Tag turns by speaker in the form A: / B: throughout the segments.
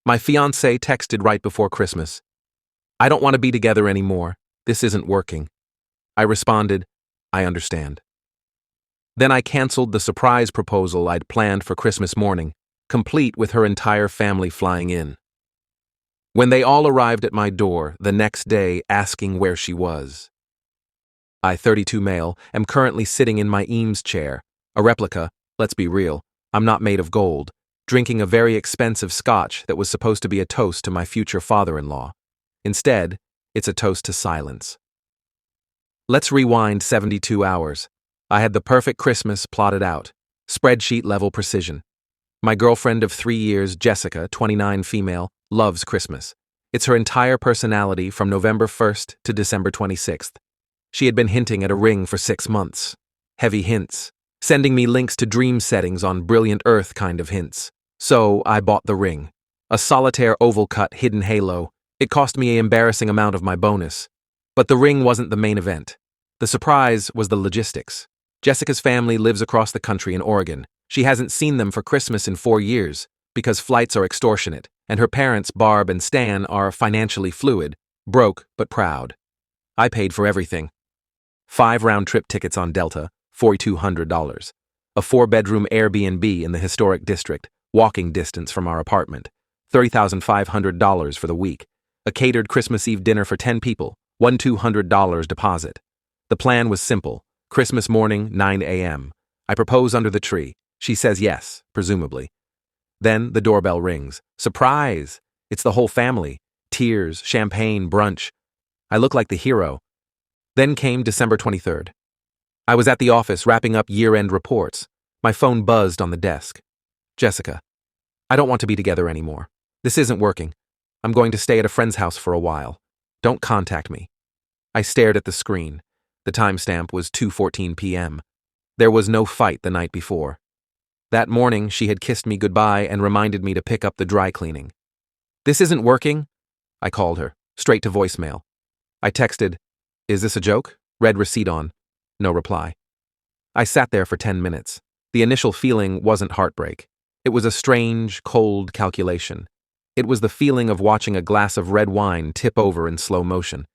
A: My fiancée texted right before Christmas. I don't want to be together anymore. This isn't working. I responded, I understand. Then I canceled the surprise proposal I'd planned for Christmas morning, complete with her entire family flying in. When they all arrived at my door the next day asking where she was. I, 32 male, am currently sitting in my Eames chair, a replica, let's be real, I'm not made of gold, drinking a very expensive scotch that was supposed to be a toast to my future father-in-law. Instead, it's a toast to silence. Let's rewind 72 hours. I had the perfect Christmas plotted out, spreadsheet-level precision. My girlfriend of 3 years, Jessica, 29 female, loves Christmas. It's her entire personality from November 1st to December 26th. She had been hinting at a ring for 6 months. Heavy hints. Sending me links to dream settings on Brilliant Earth kind of hints. So I bought the ring. A solitaire oval-cut hidden halo. It cost me an embarrassing amount of my bonus. But the ring wasn't the main event. The surprise was the logistics. Jessica's family lives across the country in Oregon. She hasn't seen them for Christmas in 4 years because flights are extortionate, and her parents, Barb and Stan, are financially fluid, broke but proud. I paid for everything. 5 round-trip tickets on Delta, $4,200. A 4-bedroom Airbnb in the historic district, walking distance from our apartment, $30,500 for the week. A catered Christmas Eve dinner for 10 people, $1,200 deposit. The plan was simple. Christmas morning, 9 a.m. I propose under the tree. She says yes, presumably. Then the doorbell rings. Surprise! It's the whole family. Tears, champagne, brunch. I look like the hero. Then came December 23rd. I was at the office wrapping up year-end reports. My phone buzzed on the desk. Jessica, I don't want to be together anymore. This isn't working. I'm going to stay at a friend's house for a while. Don't contact me. I stared at the screen. The timestamp was 2:14 p.m. There was no fight the night before. That morning, she had kissed me goodbye and reminded me to pick up the dry cleaning. This isn't working? I called her, straight to voicemail. I texted, is this a joke? Read receipt on. No reply. I sat there for 10 minutes. The initial feeling wasn't heartbreak. It was a strange, cold calculation. It was the feeling of watching a glass of red wine tip over in slow motion.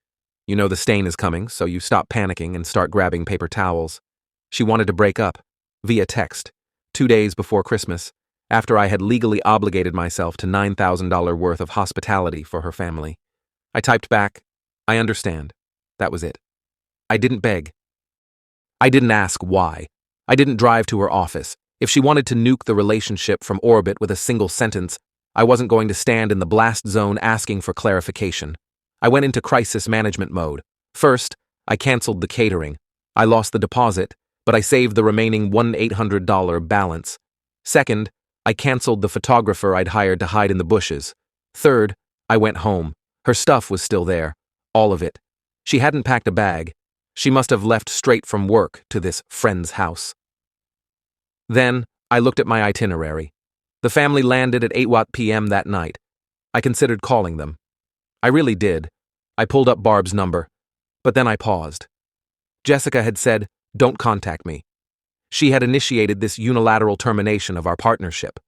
A: You know the stain is coming, so you stop panicking and start grabbing paper towels. She wanted to break up, via text, 2 days before Christmas, after I had legally obligated myself to $9,000 worth of hospitality for her family. I typed back, I understand. That was it. I didn't beg. I didn't ask why. I didn't drive to her office. If she wanted to nuke the relationship from orbit with a single sentence, I wasn't going to stand in the blast zone asking for clarification. I went into crisis management mode. First, I canceled the catering. I lost the deposit, but I saved the remaining $1,800 balance. Second, I canceled the photographer I'd hired to hide in the bushes. Third, I went home. Her stuff was still there. All of it. She hadn't packed a bag. She must have left straight from work to this friend's house. Then, I looked at my itinerary. The family landed at 8 p.m. that night. I considered calling them. I really did. I pulled up Barb's number. But then I paused. Jessica had said, don't contact me. She had initiated this unilateral termination of our partnership.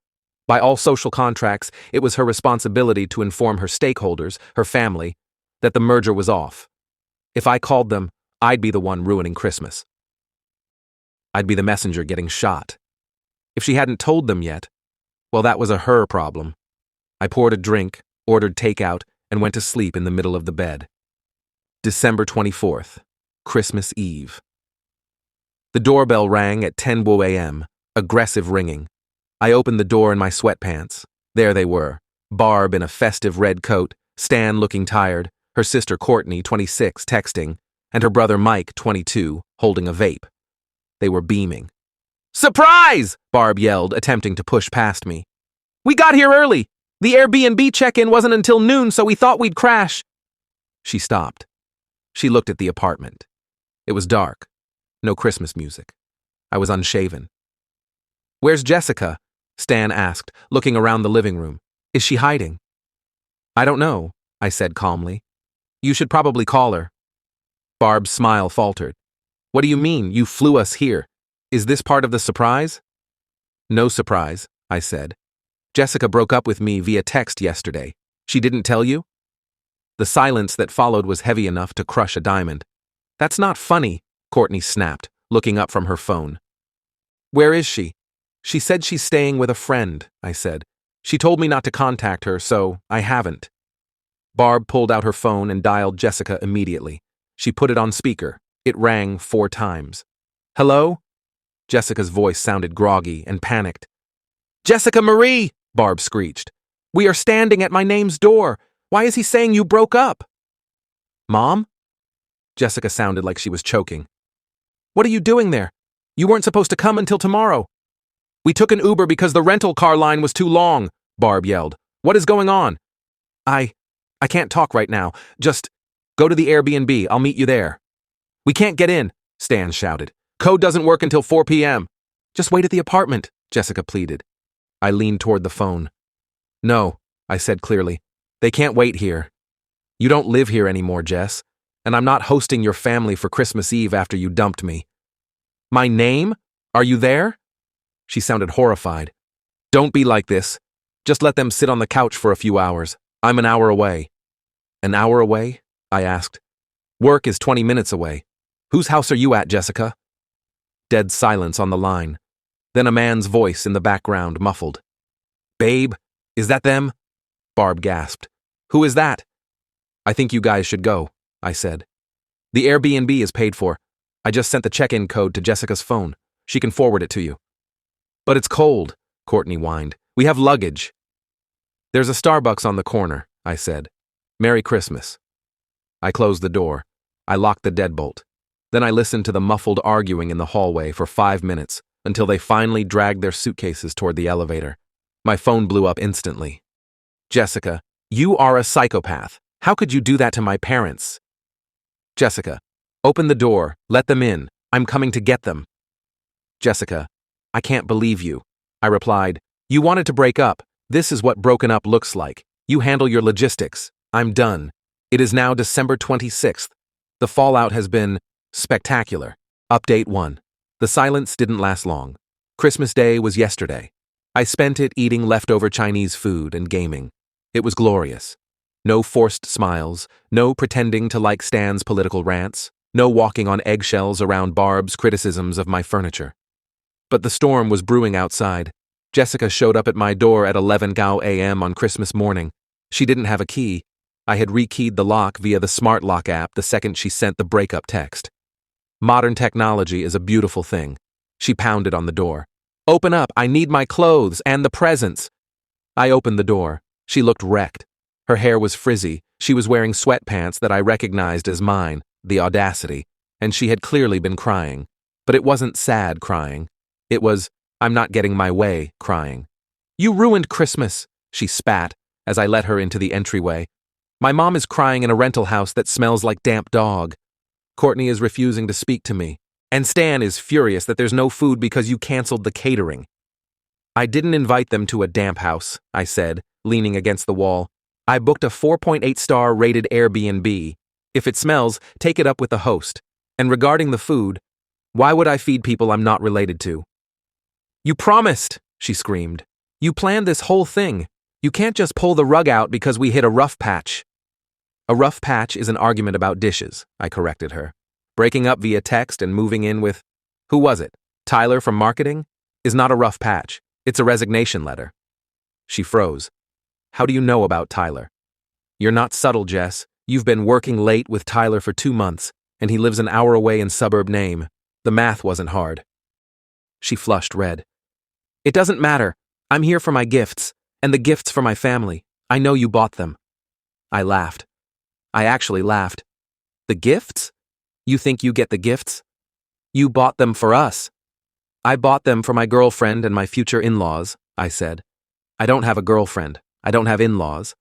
A: By all social contracts, it was her responsibility to inform her stakeholders, her family, that the merger was off. If I called them, I'd be the one ruining Christmas. I'd be the messenger getting shot. If she hadn't told them yet, well, that was a her problem. I poured a drink, ordered takeout, and went to sleep in the middle of the bed. December 24th, Christmas Eve. The doorbell rang at 10 a.m., aggressive ringing. I opened the door in my sweatpants. There they were, Barb in a festive red coat, Stan looking tired, her sister Courtney, 26, texting, and her brother Mike, 22, holding a vape. They were beaming. Surprise! Barb yelled, attempting to push past me. We got here early. The Airbnb check-in wasn't until noon, so we thought we'd crash. She stopped. She looked at the apartment. It was dark. No Christmas music. I was unshaven. Where's Jessica? Stan asked, looking around the living room. Is she hiding? I don't know, I said calmly. You should probably call her. Barb's smile faltered. What do you mean, you flew us here? Is this part of the surprise? No surprise, I said. Jessica broke up with me via text yesterday. She didn't tell you? The silence that followed was heavy enough to crush a diamond. That's not funny, Courtney snapped, looking up from her phone. Where is she? She said she's staying with a friend, I said. She told me not to contact her, so I haven't. Barb pulled out her phone and dialed Jessica immediately. She put it on speaker. It rang 4 times. Hello? Jessica's voice sounded groggy and panicked. Jessica Marie, Barb screeched. We are standing at my name's door. Why is he saying you broke up? Mom? Jessica sounded like she was choking. What are you doing there? You weren't supposed to come until tomorrow. We took an Uber because the rental car line was too long, Barb yelled. What is going on? I can't talk right now. Just go to the Airbnb. I'll meet you there. We can't get in, Stan shouted. Code doesn't work until 4 p.m. Just wait at the apartment, Jessica pleaded. I leaned toward the phone. No, I said clearly. They can't wait here. You don't live here anymore, Jess, and I'm not hosting your family for Christmas Eve after you dumped me. My name? Are you there? She sounded horrified. Don't be like this. Just let them sit on the couch for a few hours. I'm an hour away. An hour away? I asked. Work is 20 minutes away. Whose house are you at, Jessica? Dead silence on the line. Then a man's voice in the background muffled. Babe, is that them? Barb gasped. Who is that? I think you guys should go, I said. The Airbnb is paid for. I just sent the check-in code to Jessica's phone. She can forward it to you. But it's cold, Courtney whined. We have luggage. There's a Starbucks on the corner, I said. Merry Christmas. I closed the door. I locked the deadbolt. Then I listened to the muffled arguing in the hallway for 5 minutes until they finally dragged their suitcases toward the elevator. My phone blew up instantly. Jessica, you are a psychopath. How could you do that to my parents? Jessica, open the door. Let them in. I'm coming to get them. Jessica, I can't believe you. I replied, you wanted to break up. This is what broken up looks like. You handle your logistics. I'm done. It is now December 26th. The fallout has been spectacular. Update 1. The silence didn't last long. Christmas Day was yesterday. I spent it eating leftover Chinese food and gaming. It was glorious. No forced smiles, no pretending to like Stan's political rants, no walking on eggshells around Barb's criticisms of my furniture. But the storm was brewing outside. Jessica showed up at my door at 11 a.m. on Christmas morning. She didn't have a key. I had rekeyed the lock via the smart lock app the second she sent the breakup text. Modern technology is a beautiful thing. She pounded on the door. Open up, I need my clothes and the presents. I opened the door. She looked wrecked. Her hair was frizzy. She was wearing sweatpants that I recognized as mine, the audacity, and she had clearly been crying. But it wasn't sad crying. It was, I'm not getting my way crying. You ruined Christmas, she spat as I let her into the entryway. My mom is crying in a rental house that smells like damp dog. Courtney is refusing to speak to me. And Stan is furious that there's no food because you canceled the catering. I didn't invite them to a damp house, I said, leaning against the wall. I booked a 4.8-star rated Airbnb. If it smells, take it up with the host. And regarding the food, why would I feed people I'm not related to? You promised, she screamed. You planned this whole thing. You can't just pull the rug out because we hit a rough patch. A rough patch is an argument about dishes, I corrected her. Breaking up via text and moving in with, who was it? Tyler from marketing? Is not a rough patch. It's a resignation letter. She froze. How do you know about Tyler? You're not subtle, Jess. You've been working late with Tyler for 2 months, and he lives an hour away in suburb name. The math wasn't hard. She flushed red. It doesn't matter. I'm here for my gifts, and the gifts for my family. I know you bought them. I laughed. I actually laughed. The gifts? You think you get the gifts? You bought them for us. I bought them for my girlfriend and my future in-laws, I said. I don't have a girlfriend. I don't have in-laws.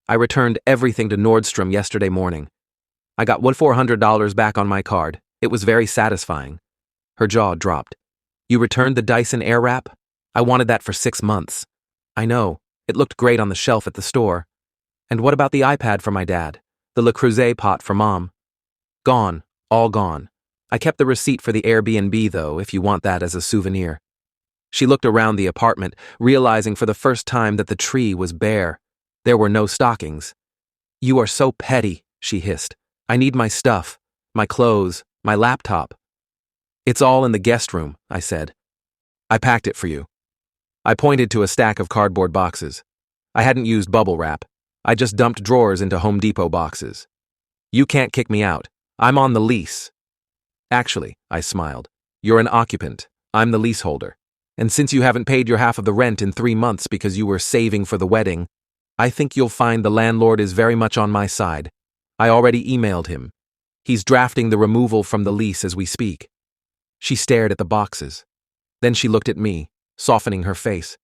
A: I returned everything to Nordstrom yesterday morning. I got $400 back on my card. It was very satisfying. Her jaw dropped. You returned the Dyson Airwrap? I wanted that for 6 months. I know. It looked great on the shelf at the store. And what about the iPad for my dad? The Le Creuset pot for Mom? Gone. All gone. I kept the receipt for the Airbnb, though, if you want that as a souvenir. She looked around the apartment, realizing for the first time that the tree was bare. There were no stockings. "You are so petty," she hissed. "I need my stuff, my clothes, my laptop." "It's all in the guest room," I said. "I packed it for you." I pointed to a stack of cardboard boxes. I hadn't used bubble wrap. I just dumped drawers into Home Depot boxes. "You can't kick me out. I'm on the lease." "Actually," I smiled, "you're an occupant. I'm the leaseholder. And since you haven't paid your half of the rent in 3 months because you were saving for the wedding, I think you'll find the landlord is very much on my side. I already emailed him. He's drafting the removal from the lease as we speak." She stared at the boxes. Then she looked at me, softening her face.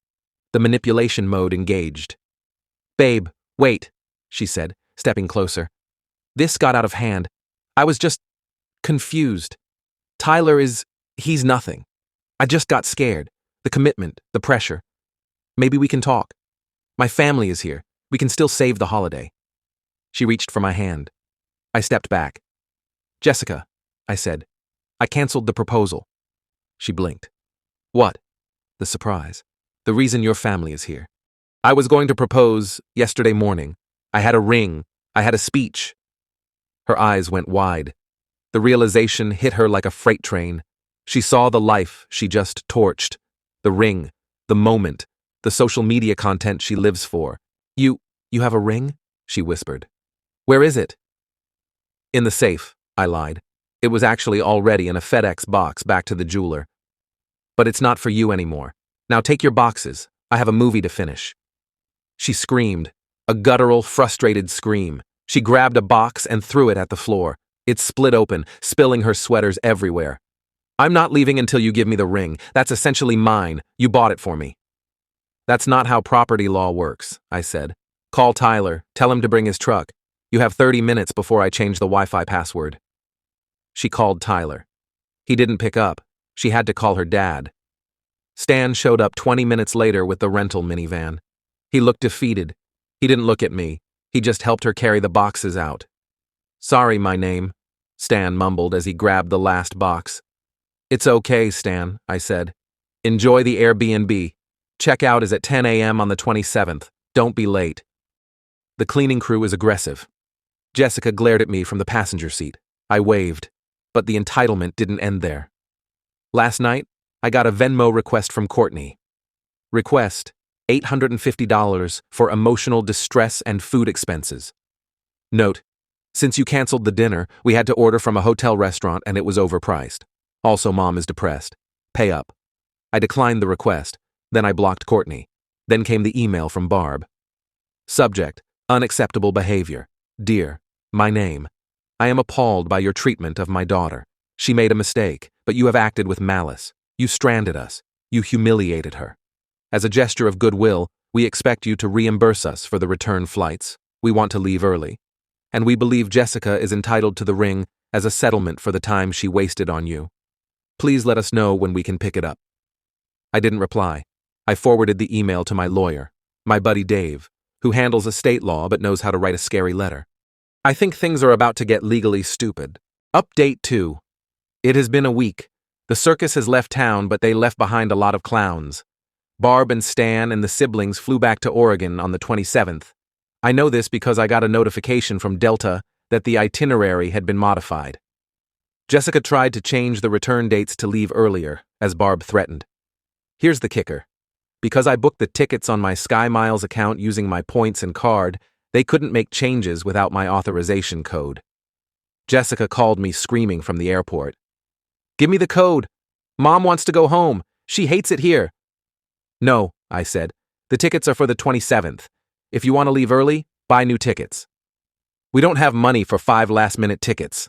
A: The manipulation mode engaged. "Babe, wait," she said, stepping closer. "This got out of hand. I was just confused. He's nothing. I just got scared. The commitment, the pressure. Maybe we can talk. My family is here. We can still save the holiday." She reached for my hand. I stepped back. "Jessica," I said, "I canceled the proposal." She blinked. "What?" The surprise. "The reason your family is here. I was going to propose yesterday morning. I had a ring. I had a speech." Her eyes went wide. The realization hit her like a freight train. She saw the life she just torched. The ring, the moment, the social media content she lives for. You have a ring?" she whispered. "Where is it?" "In the safe," I lied. It was actually already in a FedEx box back to the jeweler. "But it's not for you anymore. Now take your boxes. I have a movie to finish." She screamed, a guttural, frustrated scream. She grabbed a box and threw it at the floor. It split open, spilling her sweaters everywhere. "I'm not leaving until you give me the ring. That's essentially mine. You bought it for me." "That's not how property law works," I said. "Call Tyler. Tell him to bring his truck. You have 30 minutes before I change the Wi-Fi password." She called Tyler. He didn't pick up. She had to call her dad. Stan showed up 20 minutes later with the rental minivan. He looked defeated. He didn't look at me. He just helped her carry the boxes out. "Sorry, my name," Stan mumbled as he grabbed the last box. "It's okay, Stan," I said. "Enjoy the Airbnb. Checkout is at 10 a.m. on the 27th. Don't be late." The cleaning crew is aggressive. Jessica glared at me from the passenger seat. I waved, but the entitlement didn't end there. Last night, I got a Venmo request from Courtney. Request, $850 for emotional distress and food expenses. Note, since you canceled the dinner, we had to order from a hotel restaurant and it was overpriced. Also, Mom is depressed. Pay up. I declined the request. Then I blocked Courtney. Then came the email from Barb. Subject, unacceptable behavior. Dear, my name. I am appalled by your treatment of my daughter. She made a mistake, but you have acted with malice. You stranded us. You humiliated her. As a gesture of goodwill, we expect you to reimburse us for the return flights. We want to leave early. And we believe Jessica is entitled to the ring as a settlement for the time she wasted on you. Please let us know when we can pick it up. I didn't reply. I forwarded the email to my lawyer, my buddy Dave, who handles estate law but knows how to write a scary letter. I think things are about to get legally stupid. Update 2. It has been a week. The circus has left town, but they left behind a lot of clowns. Barb and Stan and the siblings flew back to Oregon on the 27th. I know this because I got a notification from Delta that the itinerary had been modified. Jessica tried to change the return dates to leave earlier, as Barb threatened. Here's the kicker. Because I booked the tickets on my SkyMiles account using my points and card, they couldn't make changes without my authorization code. Jessica called me screaming from the airport. "Give me the code. Mom wants to go home. She hates it here." "No," I said. "The tickets are for the 27th. If you want to leave early, buy new tickets." "We don't have money for 5 last-minute tickets."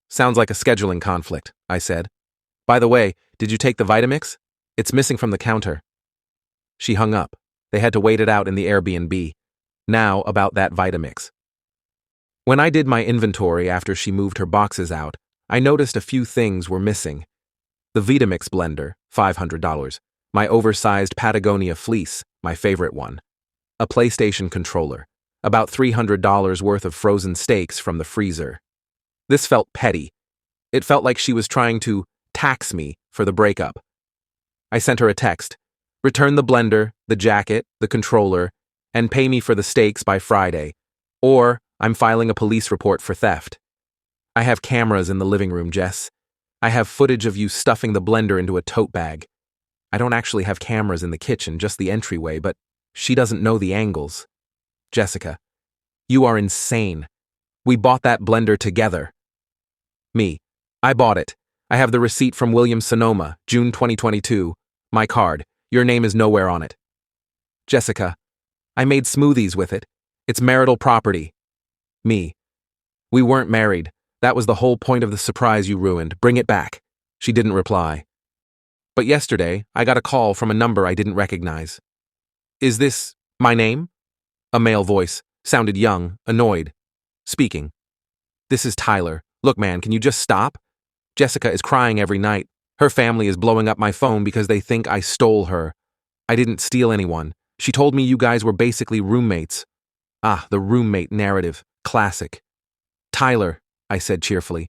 A: "Sounds like a scheduling conflict," I said. "By the way, did you take the Vitamix? It's missing from the counter." She hung up. They had to wait it out in the Airbnb. Now about that Vitamix. When I did my inventory after she moved her boxes out, I noticed a few things were missing. The Vitamix blender, $500. My oversized Patagonia fleece, my favorite one. A PlayStation controller. About $300 worth of frozen steaks from the freezer. This felt petty. It felt like she was trying to tax me for the breakup. I sent her a text. Return the blender, the jacket, the controller, and pay me for the steaks by Friday. Or I'm filing a police report for theft. I have cameras in the living room, Jess. I have footage of you stuffing the blender into a tote bag. I don't actually have cameras in the kitchen, just the entryway, but she doesn't know the angles. Jessica, you are insane. We bought that blender together. Me, I bought it. I have the receipt from Williams-Sonoma, June 2022. My card. Your name is nowhere on it. Jessica, I made smoothies with it. It's marital property. Me, we weren't married. That was the whole point of the surprise you ruined. Bring it back. She didn't reply. But yesterday, I got a call from a number I didn't recognize. Is this my name? A male voice, sounded young, annoyed. Speaking. This is Tyler. Look, man, can you just stop? Jessica is crying every night. Her family is blowing up my phone because they think I stole her. I didn't steal anyone. She told me you guys were basically roommates. Ah, the roommate narrative. Classic. Tyler, I said cheerfully.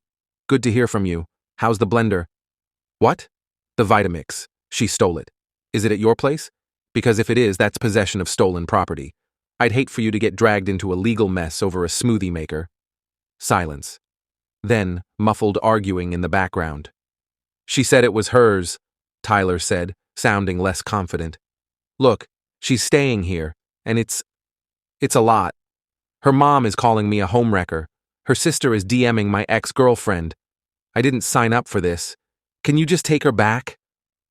A: Good to hear from you. How's the blender? What? The Vitamix. She stole it. Is it at your place? Because if it is, that's possession of stolen property. I'd hate for you to get dragged into a legal mess over a smoothie maker. Silence. Then, muffled arguing in the background. She said it was hers, Tyler said, sounding less confident. Look, she's staying here, and it's a lot. Her mom is calling me a homewrecker. Her sister is DMing my ex-girlfriend. I didn't sign up for this. Can you just take her back?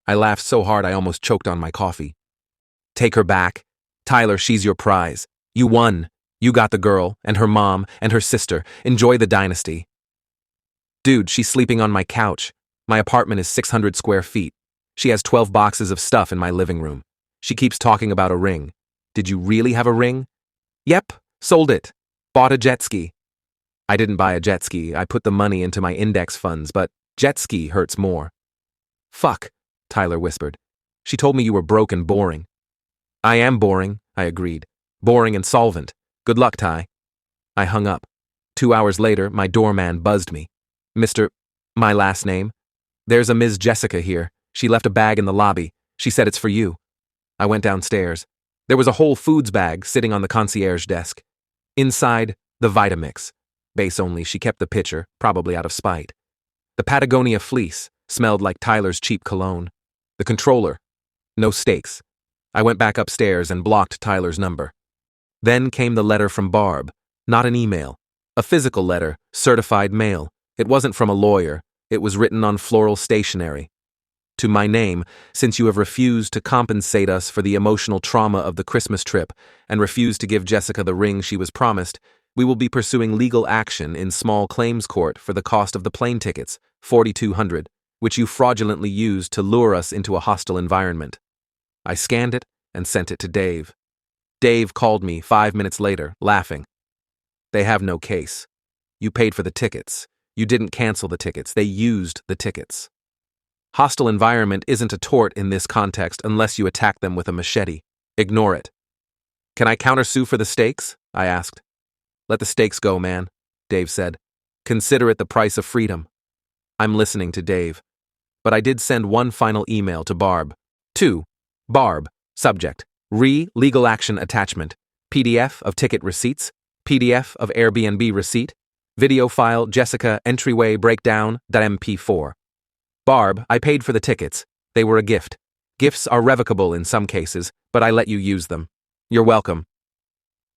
A: I laughed so hard I almost choked on my coffee. Take her back? Tyler, she's your prize. You won. You got the girl, and her mom, and her sister. Enjoy the dynasty. Dude, she's sleeping on my couch. My apartment is 600 square feet. She has 12 boxes of stuff in my living room. She keeps talking about a ring. Did you really have a ring? Yep, sold it. Bought a jet ski. I didn't buy a jet ski. I put the money into my index funds, but jet ski hurts more. Fuck, Tyler whispered. She told me you were broke and boring. I am boring, I agreed. Boring and solvent. Good luck, Ty. I hung up. 2 hours later, my doorman buzzed me. Mr. My last name. There's a Ms. Jessica here. She left a bag in the lobby. She said it's for you. I went downstairs. There was a Whole Foods bag sitting on the concierge desk. Inside, the Vitamix. Base only, she kept the pitcher, probably out of spite. The Patagonia fleece smelled like Tyler's cheap cologne. The controller. No stakes. I went back upstairs and blocked Tyler's number. Then came the letter from Barb. Not an email. A physical letter, certified mail. It wasn't from a lawyer. It was written on floral stationery. To my name, since you have refused to compensate us for the emotional trauma of the Christmas trip and refused to give Jessica the ring she was promised, we will be pursuing legal action in small claims court for the cost of the plane tickets, $4,200, which you fraudulently used to lure us into a hostile environment. I scanned it and sent it to Dave. Dave called me 5 minutes later, laughing. They have no case. You paid for the tickets. You didn't cancel the tickets. They used the tickets. Hostile environment isn't a tort in this context unless you attack them with a machete. Ignore it. Can I countersue for the stakes? I asked. Let the stakes go, man, Dave said. Consider it the price of freedom. I'm listening to Dave. But I did send one final email to Barb. 2. Barb. Subject. Legal action attachment. PDF of ticket receipts. PDF of Airbnb receipt. Video file Jessica entryway breakdown.mp4. Barb, I paid for the tickets. They were a gift. Gifts are revocable in some cases, but I let you use them. You're welcome.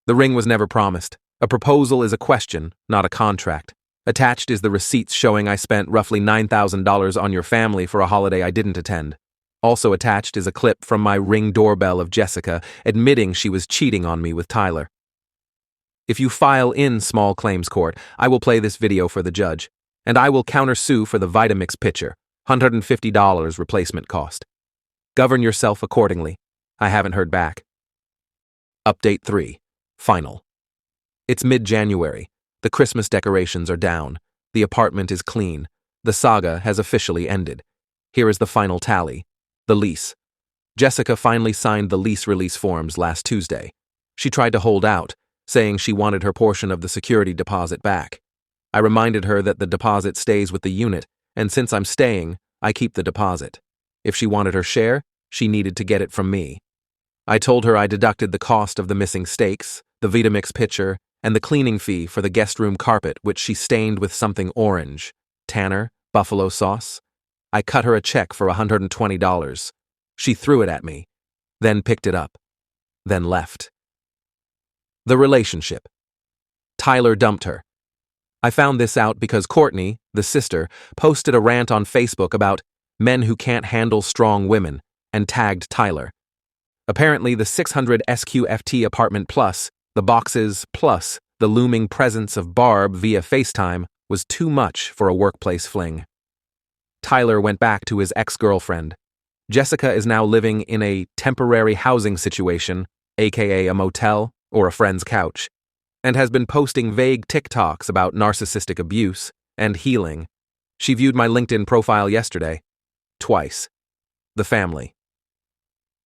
A: The ring was never promised. A proposal is a question, not a contract. Attached is the receipts showing I spent roughly $9,000 on your family for a holiday I didn't attend. Also attached is a clip from my Ring doorbell of Jessica admitting she was cheating on me with Tyler. If you file in small claims court, I will play this video for the judge, and I will countersue for the Vitamix pitcher, $150 replacement cost. Govern yourself accordingly. I haven't heard back. Update 3. Final. It's mid-January. The Christmas decorations are down. The apartment is clean. The saga has officially ended. Here is the final tally. The lease. Jessica finally signed the lease release forms last Tuesday. She tried to hold out, saying she wanted her portion of the security deposit back. I reminded her that the deposit stays with the unit, and since I'm staying, I keep the deposit. If she wanted her share, She needed to get it from me. I told her I deducted the cost of the missing steaks, the Vitamix pitcher, and the cleaning fee for the guest room carpet, which she stained with something orange. Tanner, buffalo sauce. I cut her a check for $120. She threw it at me, then picked it up, then left. The relationship. Tyler dumped her. I found this out because Courtney, the sister, posted a rant on Facebook about men who can't handle strong women and tagged Tyler. Apparently, the 600 SQFT apartment plus, the boxes plus, the looming presence of Barb via FaceTime was too much for a workplace fling. Tyler went back to his ex-girlfriend. Jessica is now living in a temporary housing situation, aka a motel or a friend's couch, and has been posting vague TikToks about narcissistic abuse and healing. She viewed my LinkedIn profile yesterday. Twice. The family.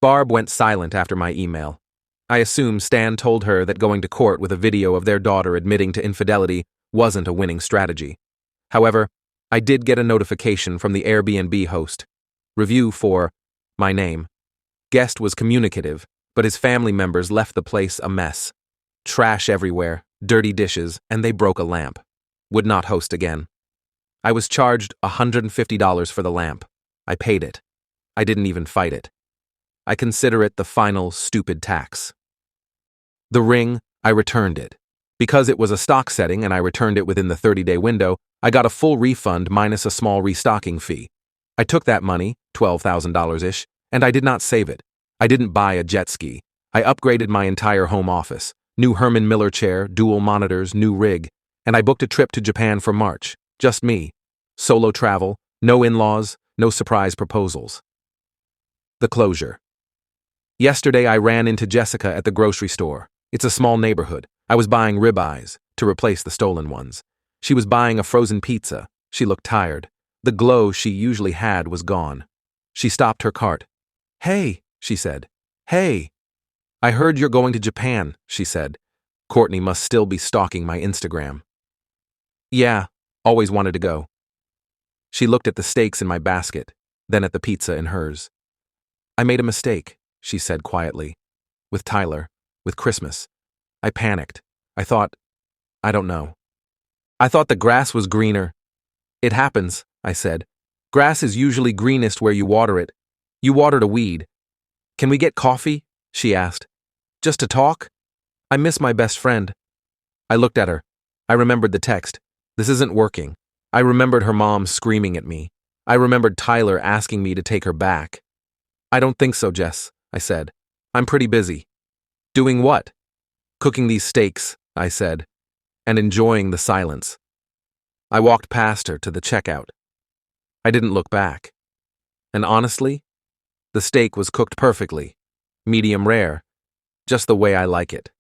A: Barb went silent after my email. I assume Stan told her that going to court with a video of their daughter admitting to infidelity wasn't a winning strategy. However, I did get a notification from the Airbnb host. Review for my name. Guest was communicative, but his family members left the place a mess. Trash everywhere, dirty dishes, and they broke a lamp. Would not host again. I was charged $150 for the lamp. I paid it. I didn't even fight it. I consider it the final stupid tax. The ring, I returned it. Because it was a stock setting and I returned it within the 30-day window, I got a full refund minus a small restocking fee. I took that money, $12,000-ish, and I did not save it. I didn't buy a jet ski. I upgraded my entire home office. New Herman Miller chair, dual monitors, new rig, and I booked a trip to Japan for March. Just me. Solo travel, no in-laws, no surprise proposals. The closure. Yesterday I ran into Jessica at the grocery store. It's a small neighborhood. I was buying ribeyes to replace the stolen ones. She was buying a frozen pizza. She looked tired. The glow she usually had was gone. She stopped her cart. "Hey," she said. "Hey." "I heard you're going to Japan," she said. Courtney must still be stalking my Instagram. "Yeah, always wanted to go." She looked at the steaks in my basket, then at the pizza in hers. "I made a mistake," she said quietly. "With Tyler, with Christmas. I panicked. I thought the grass was greener." "It happens," I said. "Grass is usually greenest where you water it. You watered a weed." "Can we get coffee?" she asked. "Just to talk? I miss my best friend." I looked at her. I remembered the text. This isn't working. I remembered her mom screaming at me. I remembered Tyler asking me to take her back. "I don't think so, Jess," I said. "I'm pretty busy." "Doing what?" "Cooking these steaks," I said, and enjoying the silence. I walked past her to the checkout. I didn't look back. And honestly, the steak was cooked perfectly, medium rare, just the way I like it.